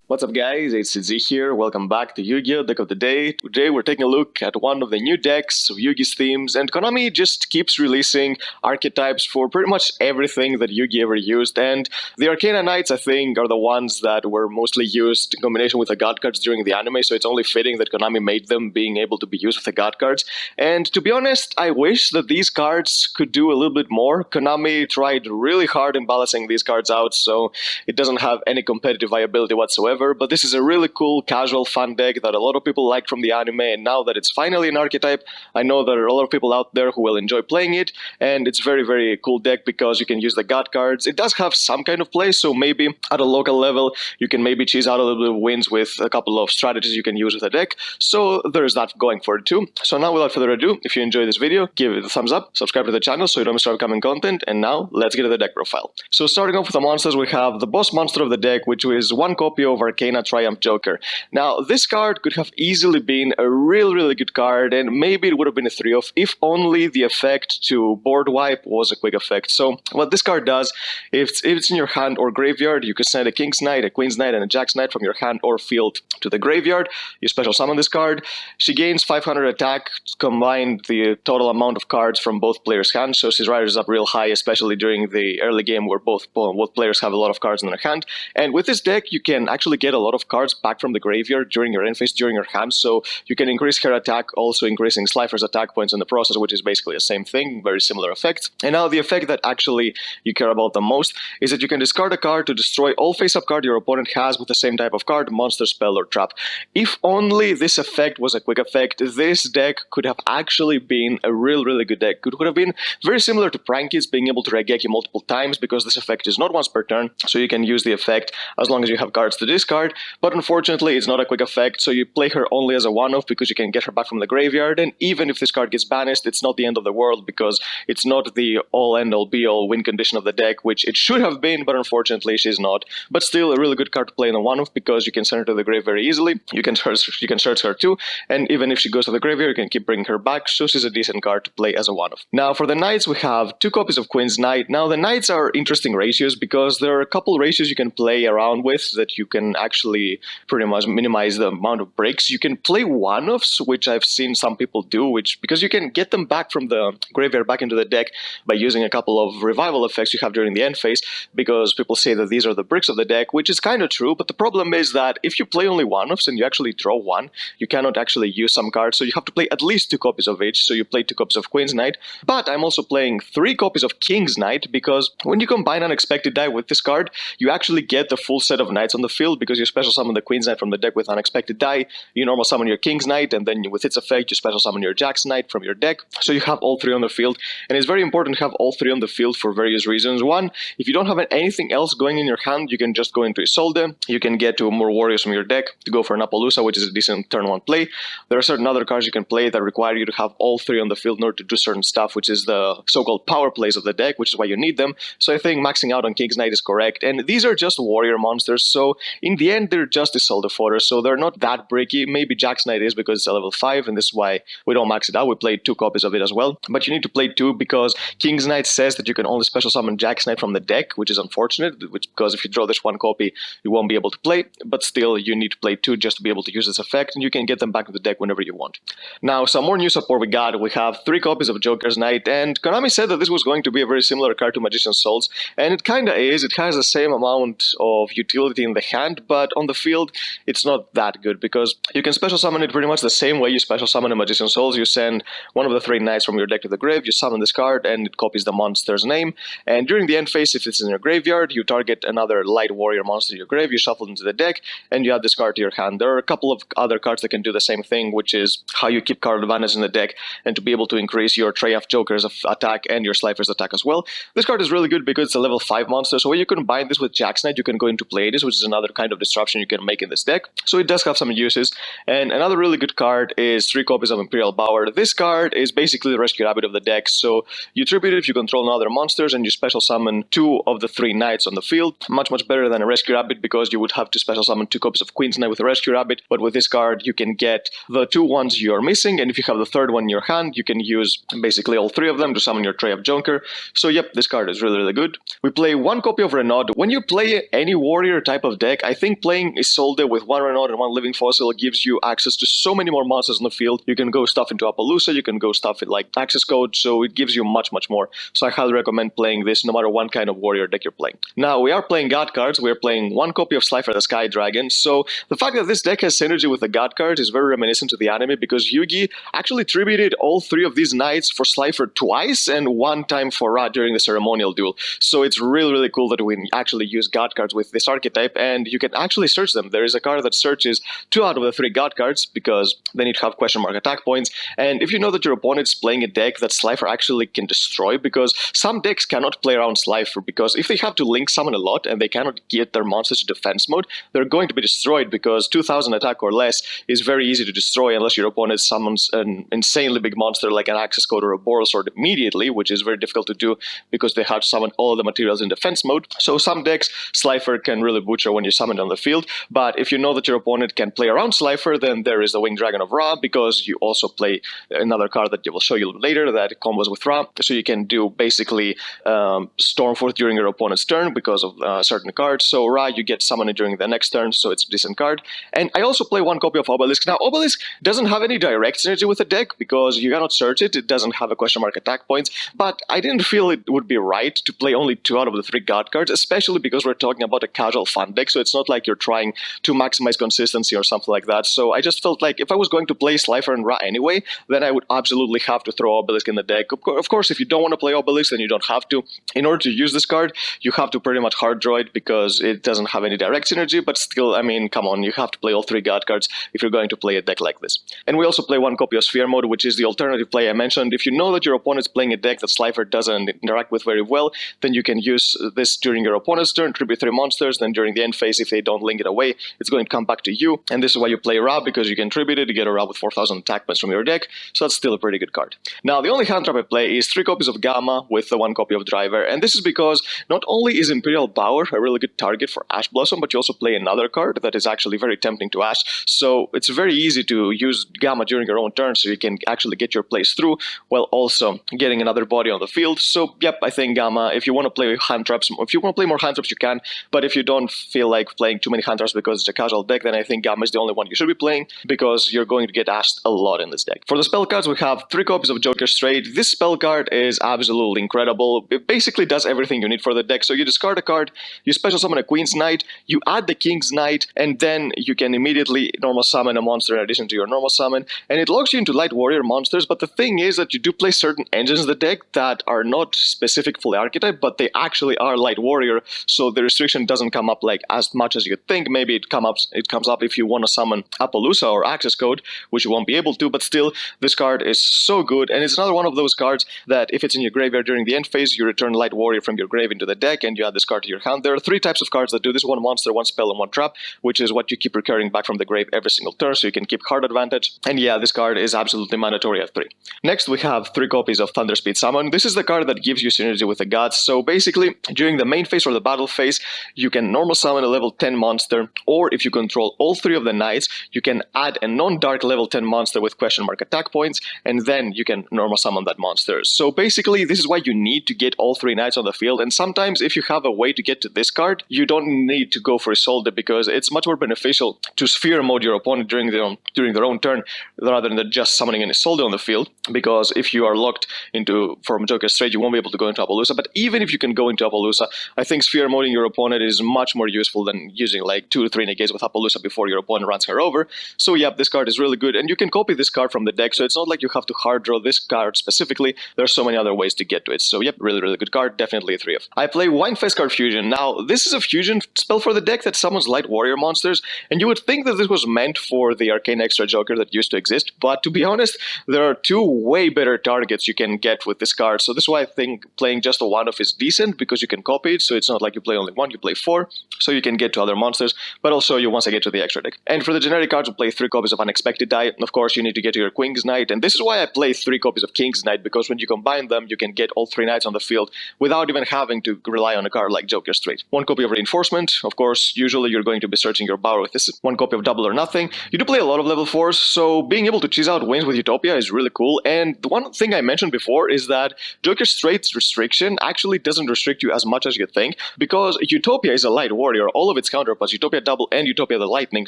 What's up guys, it's Z here, welcome back to Yu-Gi-Oh! Deck of the Day. Today we're taking a look at one of the new decks of Yu-Gi-Oh's themes, and Konami just keeps releasing archetypes for pretty much everything that Yu-Gi ever used, and the Arcana Knights I think are the ones that were mostly used in combination with the God cards during the anime, so it's only fitting that Konami made them being able to be used with the God cards. And to be honest, I wish that these cards could do a little bit more. Konami tried really hard in balancing these cards out, so it doesn't have any competitive viability whatsoever. But this is a really cool, casual, fun deck that a lot of people liked from the anime, and now that it's finally an archetype, I know there are a lot of people out there who will enjoy playing it, and it's very, very cool deck because you can use the God cards. It does have some kind of play, so maybe at a local level, you can maybe cheese out a little bit of wins with a couple of strategies you can use with the deck, so there's that going for it too. So now, without further ado, if you enjoyed this video, give it a thumbs up, subscribe to the channel so you don't miss our upcoming content, and now, let's get to the deck profile. So starting off with the monsters, we have the boss monster of the deck, which is one copy of ARCANA Triumph Joker. Now, this card could have easily been a really good card, and maybe it would have been a 3-off if only the effect to board wipe was a quick effect. So, what this card does, if it's in your hand or graveyard, you can send a King's Knight, a Queen's Knight, and a Jack's Knight from your hand or field to the graveyard. You special summon this card. She gains 500 attack, combined the total amount of cards from both players' hands, so she's rises up real high, especially during the early game where both players have a lot of cards in their hand. And with this deck, you can actually get a lot of cards back from the graveyard during your end phase, during your hand, so you can increase her attack, also increasing Slifer's attack points in the process, which is basically the same thing, very similar effect. And now the effect that actually you care about the most is that you can discard a card to destroy all face-up card your opponent has with the same type of card, monster, spell, or trap. If only this effect was a quick effect, this deck could have actually been a really good deck. It would have been very similar to Prankies, being able to regeki multiple times, because this effect is not once per turn, so you can use the effect as long as you have cards to discard. But unfortunately, it's not a quick effect, so you play her only as a one-off because you can get her back from the graveyard, and even if this card gets banished, it's not the end of the world because it's not the all-end-all be-all win condition of the deck, which it should have been, but unfortunately she's not. But still, a really good card to play in a one-off because you can send her to the grave very easily, you can search her too, and even if she goes to the graveyard, you can keep bringing her back, so she's a decent card to play as a one-off. Now, for the Knights, we have 2 copies of Queen's Knight. Now, the Knights are interesting ratios because there are a couple ratios you can play around with that you can actually pretty much minimize the amount of breaks. You can play one-offs, which I've seen some people do, because you can get them back from the graveyard back into the deck by using a couple of revival effects you have during the end phase, because people say that these are the bricks of the deck, which is kind of true, but the problem is that if you play only one-offs and you actually draw one, you cannot actually use some cards, so you have to play at least 2 copies of each, so you play 2 copies of Queen's Knight, but I'm also playing 3 copies of King's Knight, because when you combine Unexpected Die with this card, you actually get the full set of Knights on the field, because you special summon the Queen's Knight from the deck with Unexpected Die, you normal summon your King's Knight, and then with its effect, you special summon your Jack's Knight from your deck, so you have all 3 on the field, and it's very important to have all 3 on the field for various reasons. One, if you don't have anything else going in your hand, you can just go into Isolde, you can get 2 more warriors from your deck to go for an Appaloosa, which is a decent turn 1 play. There are certain other cards you can play that require you to have all 3 on the field in order to do certain stuff, which is the so-called power plays of the deck, which is why you need them, so I think maxing out on King's Knight is correct, and these are just warrior monsters, so in the end they're just Isolde fodder, so they're not that bricky. Maybe Jack's Knight is because it's a level 5, and this is why we don't max it out. We played 2 copies of it as well, but you need to play 2 because King's Knight says that you can only special summon Jack's Knight from the deck, which is unfortunate, because if you draw this 1 copy, you won't be able to play, but still you need to play 2 just to be able to use this effect, and you can get them back to the deck whenever you want. Now, some more new support we got. We have 3 copies of Joker's Knight, and Konami said that this was going to be a very similar card to Magician's Souls, and it kinda is. It has the same amount of utility in the hand, but on the field, it's not that good, because you can special summon it pretty much the same way you special summon a Magician's Souls. You send one of the 3 Knights from your deck to the grave, you summon this card, and it copies the monster's name, and during the end phase, if it's in your graveyard, you target another light warrior monster in your grave, you shuffle it into the deck, and you add this card to your hand. There are a couple of other cards that can do the same thing, which is how you keep card advantage in the deck, and to be able to increase your Triumph Joker's attack and your Slifer's attack as well. This card is really good because it's a level 5 monster, so when you combine this with Jack's Knight, you can go into Pleiades, which is another kind of disruption you can make in this deck, so it does have some uses. And another really good card is 3 copies of Imperial Bower. This card is basically the Rescue Rabbit of the deck, so you tribute it if you control other monsters, and you special summon 2 of the 3 Knights on the field. Much better than a Rescue Rabbit, because you would have to special summon 2 copies of Queen's Knight with a Rescue Rabbit, but with this card you can get the 2 ones you're missing, and if you have the 3rd one in your hand, you can use basically all 3 of them to summon your Triumph Joker. So yep, this card is really good. We play 1 copy of Renaud. When you play any warrior type of deck, I think playing Isolde with one Renault and one Living Fossil gives you access to so many more monsters in the field. You can go stuff into Appaloosa, you can go stuff in like access code, so it gives you much more. So I highly recommend playing this no matter what kind of warrior deck you're playing. Now, we are playing God cards. We're playing one copy of Slifer the Sky Dragon, so the fact that this deck has synergy with the God cards is very reminiscent to the anime, because Yugi actually tributed all 3 of these knights for Slifer twice and 1 time for Ra during the ceremonial duel. So it's really cool that we actually use God cards with this archetype, and you can actually search them. There is a card that searches 2 out of the 3 God cards, because they need to have question mark attack points. And if you know that your opponent's playing a deck that Slifer actually can destroy, because some decks cannot play around Slifer, because if they have to link summon a lot and they cannot get their monsters to defense mode, they're going to be destroyed, because 2000 attack or less is very easy to destroy unless your opponent summons an insanely big monster like an Access Code or a Boral Sword immediately, which is very difficult to do because they have to summon all the materials in defense mode. So some decks, Slifer can really butcher when you summon it on the field, but if you know that your opponent can play around Slifer, then there is the Winged Dragon of Ra, because you also play another card that I will show you later that combos with Ra. So you can do basically Stormforth during your opponent's turn because of certain cards. So Ra, you get summoned during the next turn, so it's a decent card. And I also play one copy of Obelisk. Now, Obelisk doesn't have any direct synergy with the deck because you cannot search it. It doesn't have a question mark attack points, but I didn't feel it would be right to play only 2 out of the 3 God cards, especially because we're talking about a casual fun deck, so it's not like you're trying to maximize consistency or something like that. So I just felt like if I was going to play Slifer and Ra anyway, then I would absolutely have to throw Obelisk in the deck. Of course, if you don't want to play Obelisk, then you don't have to. In order to use this card, you have to pretty much hard draw it because it doesn't have any direct synergy, but still, I mean, come on, you have to play all 3 God cards if you're going to play a deck like this. And we also play one copy of Sphere Mode, which is the alternative play I mentioned. If you know that your opponent's playing a deck that Slifer doesn't interact with very well, then you can use this during your opponent's turn, tribute 3 monsters, then during the end phase, if they don't link it away, it's going to come back to you. And this is why you play Ra, because you can tribute it to get a Ra with 4000 attack points from your deck, so that's still a pretty good card. Now, the only hand trap I play is 3 copies of Gamma with the 1 copy of Driver, and this is because not only is Imperial Bower a really good target for Ash Blossom, but you also play another card that is actually very tempting to Ash, so it's very easy to use Gamma during your own turn, so you can actually get your plays through, while also getting another body on the field. So, yep, I think Gamma, if you want to play hand traps, if you want to play more hand traps, you can, but if you don't feel like playing too many hand traps because it's a casual deck, then I think Gamma is the only one you should be playing, because you're going to get ashed a lot in this deck. For the spell cards, we have 3 copies of Joker Straight. This spell card is absolutely incredible. It basically does everything you need for the deck. So you discard a card, you special summon a Queen's Knight, you add the King's Knight, and then you can immediately normal summon a monster in addition to your normal summon, and it locks you into Light Warrior monsters. But the thing is that you do play certain engines in the deck that are not specific for the archetype, but they actually are Light Warrior, so the restriction doesn't come up like as much as you think. Maybe it comes up if you want to summon Appaloosa or Access Code, which you won't be able to, but still, this card is so good, and it's another one of those cards that if it's in your graveyard during the end phase, you return Light Warrior from your grave into the deck, and you add this card to your hand. There are 3 types of cards that do this: 1 monster, 1 spell, and 1 trap, which is what you keep recurring back from the grave every single turn, so you can keep card advantage. And yeah, this card is absolutely mandatory at 3. Next, we have 3 copies of Thunderspeed Summon. This is the card that gives you synergy with the gods, so basically, during the main phase or the battle phase, you can normal summon a level 10 monster, or if you control all 3 of the knights, you can add a non-dark level 10 monster with question mark attack points, and then you can normal summon that monster. So basically, this is why you need to get all 3 knights on the field, and sometimes if you have a way to get to this card, you don't need to go for Isolde, because it's much more beneficial to sphere mode your opponent during their own turn, rather than just summoning an Isolde on the field, because if you are locked into from Joker Straight, you won't be able to go into Appaloosa. But even if you can go into Appaloosa, I think sphere moding your opponent is much more useful than using like 2 to 3 negates with Appaloosa before your opponent runs her over. So yeah, this card is really good, and you can copy this card from the deck, so it's not like you have to hard draw this card specifically. There's so many other ways to get to it. So yep, really good card, definitely a 3 of. I play Winefest card Fusion. Now, this is a fusion spell for the deck that summons Light Warrior monsters, and you would think that this was meant for the Arcane Extra Joker that used to exist, but to be honest, there are 2 way better targets you can get with this card. So this is why I think playing just a 1-off is decent, because you can copy it, so it's not like you play only 1, you play 4, so you can get to other monsters, but I'll show you once I get to the extra deck. And for the generic cards, we play 3 copies of Unexpected Die. Of course, you need to get to your Queen's Knight, and this is why I play 3 copies of King's Knight, because when you combine them, you can get all 3 knights on the field without even having to rely on a card like Joker Straight. 1 copy of Reinforcement. Of course, usually you're going to be searching your Bower with this. 1 copy of Double or Nothing. You do play a lot of level 4s, so being able to cheese out wins with Utopia is really cool. And the one thing I mentioned before is that Joker Straight's restriction actually doesn't restrict you as much as you think, because Utopia is a Light Warrior. All of its its counterparts, Utopia Double and Utopia the Lightning.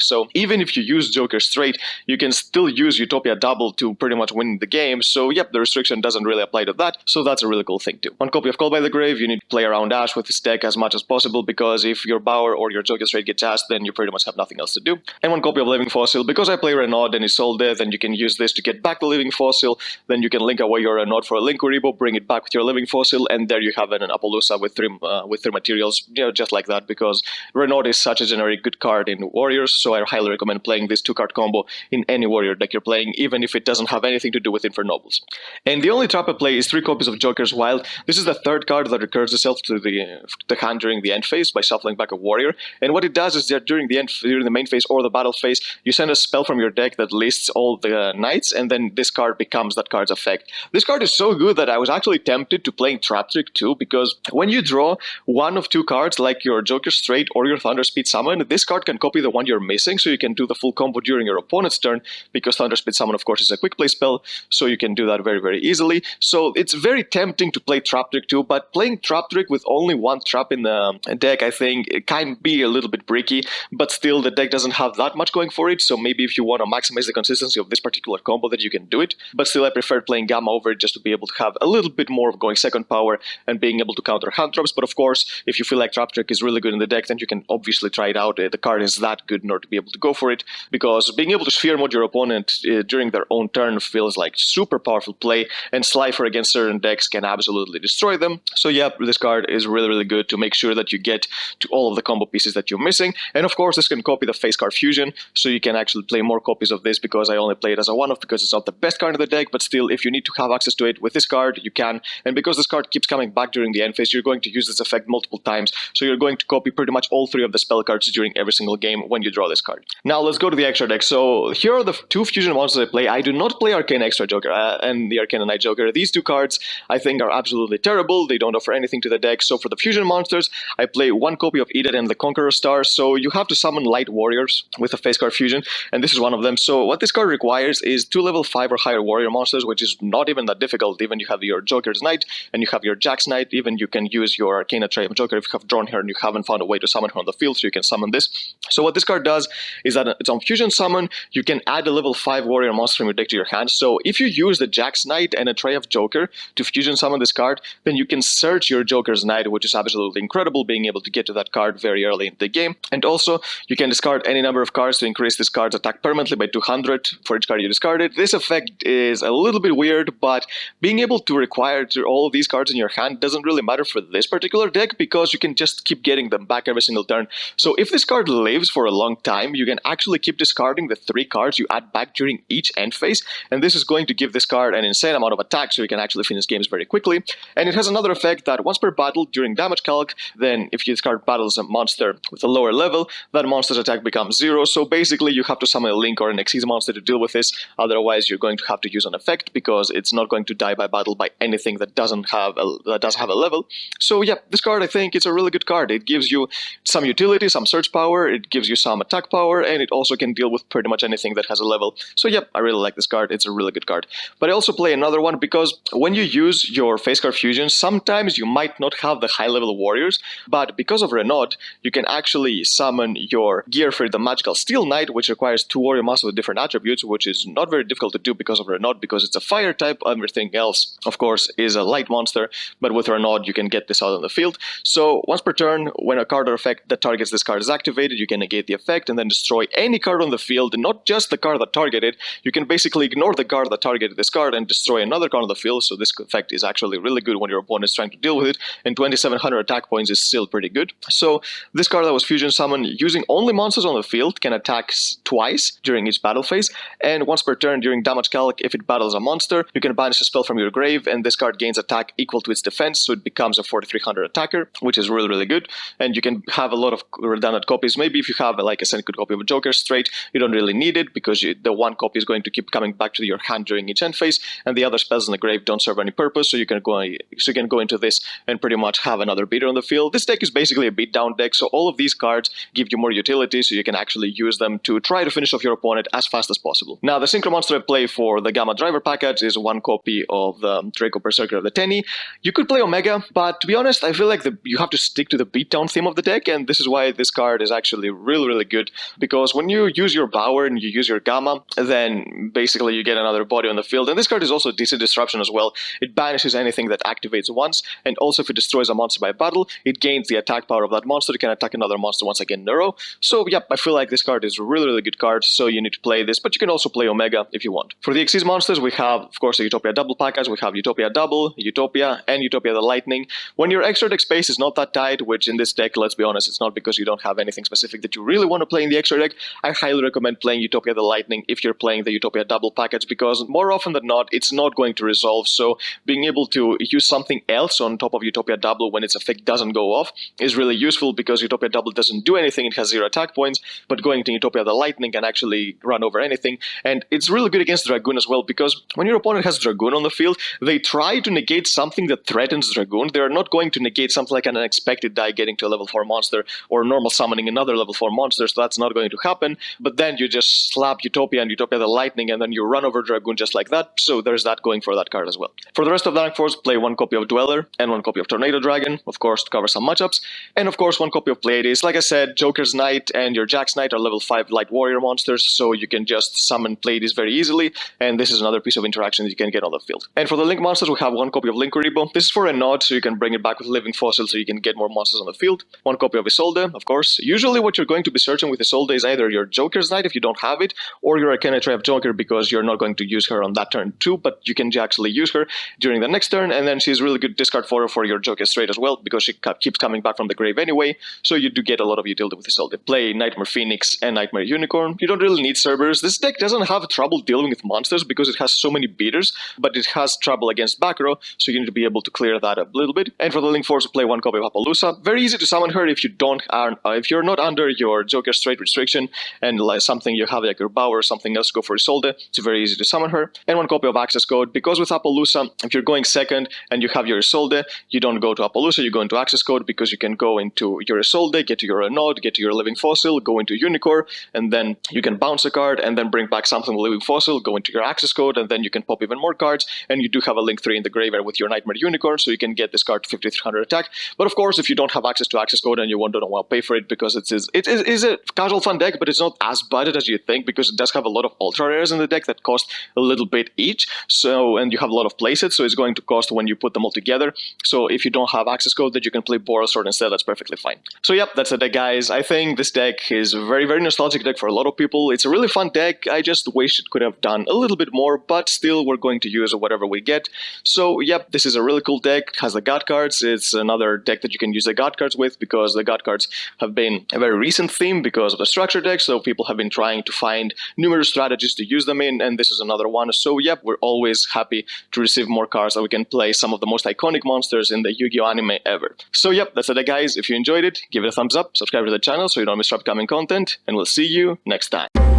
So even if you use Joker straight, you can still use Utopia Double to pretty much win the game. So yep, the restriction doesn't really apply to that. So that's a really cool thing too. One copy of Call by the Grave, you need to play around Ash with this deck as much as possible, because if your Bower or your Joker straight gets Ash, then you pretty much have nothing else to do. And one copy of Living Fossil, because I play Renaud and it's Soul Death, and you can use this to get back the Living Fossil. Then you can link away your Renaud for a Link Uribo, bring it back with your Living Fossil, and there you have an Appaloosa with three materials, just like that, because Renaud is such a generic good card in Warriors, so I highly recommend playing this 2-card combo in any Warrior deck you're playing, even if it doesn't have anything to do with Infernobles. And the only trap I play is 3 copies of Joker's Wild. This is the 3rd card that recurs itself to the hand during the end phase by shuffling back a Warrior, and what it does is that during the main phase or the battle phase, you send a spell from your deck that lists all the knights, and then this card becomes that card's effect. This card is so good that I was actually tempted to playing Trap Trick too, because when you draw one of 2 cards, like your Joker Straight or your Thunder Speed Summon, this card can copy the one you're missing, so you can do the full combo during your opponent's turn, because Thunder Speed Summon, of course, is a quick play spell, so you can do that very, very easily. So it's very tempting to play Trap Trick too, but playing Trap Trick with only 1 trap in the deck, I think it can be a little bit bricky, but still the deck doesn't have that much going for it, so maybe if you want to maximize the consistency of this particular combo, that you can do it. But still, I prefer playing Gamma over it just to be able to have a little bit more of going second power and being able to counter hand traps. But of course, if you feel like Trap Trick is really good in the deck, then you can obviously try it out. The card is that good in order to be able to go for it, because being able to sphere mode your opponent during their own turn feels like super powerful play, and Slifer against certain decks can absolutely destroy them. So yeah, this card is really, really good to make sure that you get to all of the combo pieces that you're missing. And of course, this can copy the face card Fusion, so you can actually play more copies of this, because I only play it as a one-off because it's not the best card in the deck, but still, if you need to have access to it with this card, you can. And because this card keeps coming back during the end phase, you're going to use this effect multiple times, so you're going to copy pretty much all 3 of the spell cards during every single game when you draw this card. Now let's go to the extra deck. So here are the 2 fusion monsters I play. I do not play Arcana Extra Joker and the Arcana Knight Joker. These 2 cards I think are absolutely terrible. They don't offer anything to the deck. So for the fusion monsters, I play 1 copy of Edith and the Conqueror Star. So you have to summon light warriors with a face card fusion, and this is one of them. So what this card requires is 2 level 5 or higher warrior monsters, which is not even that difficult. Even you have your Joker's Knight and you have your Jack's Knight. Even you can use your Arcana Triumph Joker if you have drawn her and you haven't found a way to summon her on the field, so you can summon this. So what this card does is that it's on fusion summon, you can add a level 5 warrior monster from your deck to your hand. So if you use the Jack's Knight and a Triumph Joker to fusion summon this card, then you can search your Joker's Knight, which is absolutely incredible, being able to get to that card very early in the game. And also, you can discard any number of cards to increase this card's attack permanently by 200 for each card you discarded. This effect is a little bit weird, but being able to require all of these cards in your hand doesn't really matter for this particular deck, because you can just keep getting them back every single turn. So if this card lives for a long time, you can actually keep discarding the 3 cards you add back during each end phase, and this is going to give this card an insane amount of attack, so you can actually finish games very quickly. And it has another effect that once per battle during damage calc, then if you discard battles a monster with a lower level, that monster's attack becomes 0. So basically you have to summon a Link or an Xyz monster to deal with this, otherwise you're going to have to use an effect, because it's not going to die by battle by anything that does have a level. So yeah, this card, I think it's a really good card. It gives you some utility, some search power, it gives you some attack power, and it also can deal with pretty much anything that has a level. So yeah, I really like this card. It's a really good card. But I also play another one, because when you use your face card fusion, sometimes you might not have the high level warriors, but because of Renaud, you can actually summon your Gearfried the Magical Steel Knight, which requires 2 warrior monsters with different attributes, which is not very difficult to do because of Renaud, because it's a fire type. Everything else, of course, is a light monster, but with Renaud, you can get this out on the field. So once per turn, when a card or effect that targets this card is activated, you can negate the effect and then destroy any card on the field, and not just the card that targeted. You can basically ignore the card that targeted this card and destroy another card on the field. So this effect is actually really good when your opponent is trying to deal with it, and 2700 attack points is still pretty good. So this card that was fusion summoned using only monsters on the field can attack twice during each battle phase, and once per turn during damage calc, if it battles a monster, you can banish a spell from your grave, and this card gains attack equal to its defense, so it becomes a 4300 attacker, which is really, really good. And you can have a lot of redundant copies. Maybe if you have like a second copy of a Joker straight, you don't really need it, because the 1 copy is going to keep coming back to your hand during each end phase, and the other spells in the grave don't serve any purpose, so you can go into this and pretty much have another beater on the field. This deck is basically a beatdown deck, so all of these cards give you more utility, so you can actually use them to try to finish off your opponent as fast as possible. Now, the synchro monster I play for the Gamma Driver package is 1 copy of the Draco Berserker of the Tenny. You could play Omega, but to be honest, I feel like you have to stick to the beatdown theme of the deck, and this is why this card is actually really good, because when you use your Bower and you use your Gamma, then basically you get another body on the field. And this card is also decent disruption as well. It banishes anything that activates once, and also if it destroys a monster by battle, it gains the attack power of that monster. It can attack another monster once again in a row. So yep, I feel like this card is a really good card, so you need to play this, but you can also play Omega if you want. For the Xyz monsters, we have, of course, the Utopia double package. We have Utopia double, Utopia, and Utopia the Lightning. When your extra deck space is not that tight, which in this deck, let's be honest, it's not because you don't have anything specific that you really want to play in the extra deck, I highly recommend playing Utopia the Lightning if you're playing the Utopia double package, because more often than not, it's not going to resolve. So being able to use something else on top of Utopia double when its effect doesn't go off is really useful, because Utopia double doesn't do anything, it has 0 attack points, but going to Utopia the Lightning can actually run over anything. And it's really good against Dragoon as well, because when your opponent has Dragoon on the field, they try to negate something that threatens Dragoon. They're not going to negate something like an unexpected die getting to a level 4 monster, or normal summoning another level 4 monster, so that's not going to happen. But then you just slap Utopia and Utopia the Lightning, and then you run over Dragoon just like that, so there's that going for that card as well. For the rest of the rank 4s, play 1 copy of Dweller and 1 copy of Tornado Dragon, of course, to cover some matchups, and of course 1 copy of Pleiades. Like I said, Joker's Knight and your Jack's Knight are level 5 Light Warrior monsters, so you can just summon Pleiades very easily, and this is another piece of interaction that you can get on the field. And for the Link monsters, we have 1 copy of Linkuriboh. This is for a nod, so you can bring it back with Living Fossil so you can get more monsters on the field. 1 copy of Isolde, of course. Usually what you're going to be searching with Isolde is either your Joker's Knight if you don't have it, or your Arcana Tray of Joker, because you're not going to use her on that turn too, but you can actually use her during the next turn, and then she's really good discard fodder for your Joker's Trade as well, because she keeps coming back from the grave anyway, so you do get a lot of utility with Isolde. Play Nightmare Phoenix and Nightmare Unicorn. You don't really need Cerberus. This deck doesn't have trouble dealing with monsters because it has so many beaters, but it has trouble against back row, so you need to be able to clear that up a little bit. And for the Link Force, play 1 copy of Appaloosa. Very easy to summon her if if you're not under your Joker's Trade restriction, and like something you have like your Bower or something else, go for Isolde. It's very easy to summon her. And 1 copy of Access Code, because with Appaloosa, if you're going second and you have your Isolde, you don't go to Appaloosa, you go into Access Code, because you can go into your Isolde, get to your Node, get to your Living Fossil, go into Unicorn, and then you can bounce a card and then bring back something with Living Fossil, go into your Access Code, and then you can pop even more cards, and you do have a Link 3 in the graveyard with your Nightmare Unicorn, so you can get this card to 5300 attack. But of course, if you don't have access to Access Code and you don't want to pay for it, because it is a casual fun deck, but it's not as budget as you think, because it does have a lot of ultra rares in the deck that cost a little bit each, so, and you have a lot of playsets, so it's going to cost when you put them all together. So if you don't have Access Code, that you can play Boral Sword instead, that's perfectly fine. So yep, that's the deck, guys. I think this deck is a very nostalgic deck for a lot of people. It's a really fun deck. I just wish it could have done a little bit more, but still we're going to use whatever we get. So yep, this is a really cool deck, has the God cards. It's another deck that you can use the God cards with, because the God cards have been a very recent theme because of the structure deck, so people have been trying to find numerous strategies to use them in, and this is another one. So yep, we're always happy to receive more cards that we can play some of the most iconic monsters in the Yu-Gi-Oh anime ever. So yep, that's it, guys. If you enjoyed it, give it a thumbs up, subscribe to the channel so you don't miss upcoming content, and we'll see you next time.